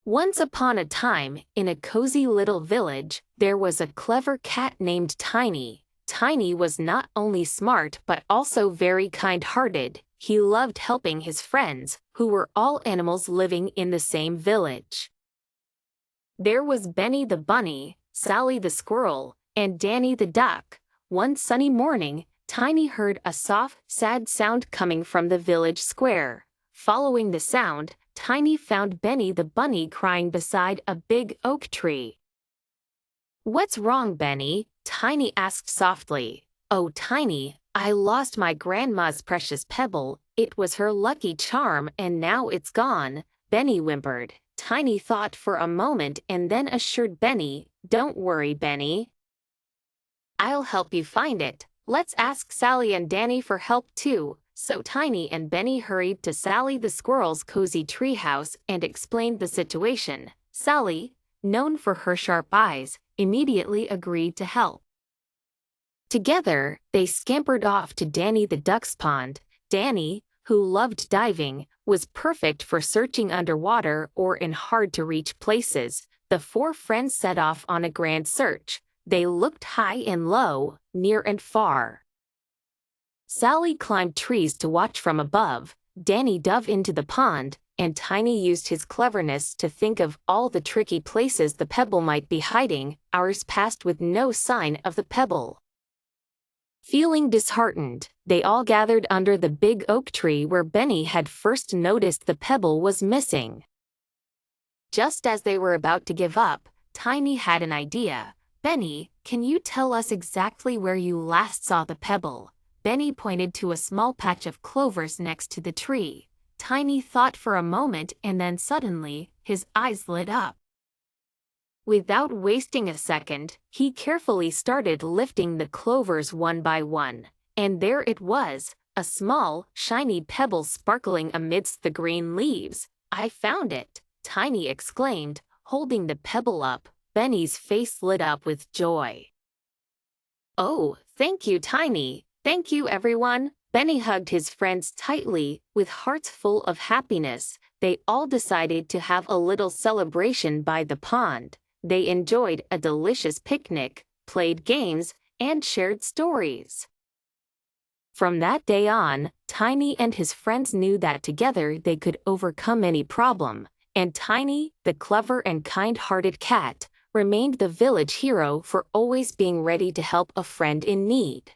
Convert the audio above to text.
Once upon a time, in a cozy little village, there was a clever cat named Tiny. Tiny was not only smart but also very kind-hearted. He loved helping his friends, who were all animals living in the same village. There was Benny the bunny, Sally the squirrel, and Danny the duck. One sunny morning, Tiny heard a soft, sad sound coming from the village square. Following the sound, Tiny found Benny the bunny crying beside a big oak tree. "What's wrong, Benny?" Tiny asked softly. "Oh, Tiny, I lost my grandma's precious pebble. It was her lucky charm and now it's gone," Benny whimpered. Tiny thought for a moment and then assured Benny, "Don't worry, Benny. I'll help you find it. Let's ask Sally and Danny for help too." So Tiny and Benny hurried to Sally the squirrel's cozy treehouse and explained the situation. Sally, known for her sharp eyes, immediately agreed to help. Together, they scampered off to Danny the duck's pond. Danny, who loved diving, was perfect for searching underwater or in hard-to-reach places. The four friends set off on a grand search. They looked high and low, near and far. Sally climbed trees to watch from above, Danny dove into the pond, and Tiny used his cleverness to think of all the tricky places the pebble might be hiding. Hours passed with no sign of the pebble. Feeling disheartened, they all gathered under the big oak tree where Benny had first noticed the pebble was missing. Just as they were about to give up, Tiny had an idea. "Benny, can you tell us exactly where you last saw the pebble?" Benny pointed to a small patch of clovers next to the tree. Tiny thought for a moment and then suddenly, his eyes lit up. Without wasting a second, he carefully started lifting the clovers one by one. And there it was, a small, shiny pebble sparkling amidst the green leaves. "I found it!" Tiny exclaimed, holding the pebble up. Benny's face lit up with joy. "Oh, thank you, Tiny! Thank you, everyone!" Benny hugged his friends tightly, with hearts full of happiness. They all decided to have a little celebration by the pond. They enjoyed a delicious picnic, played games, and shared stories. From that day on, Tiny and his friends knew that together they could overcome any problem, and Tiny, the clever and kind-hearted cat, remained the village hero for always being ready to help a friend in need.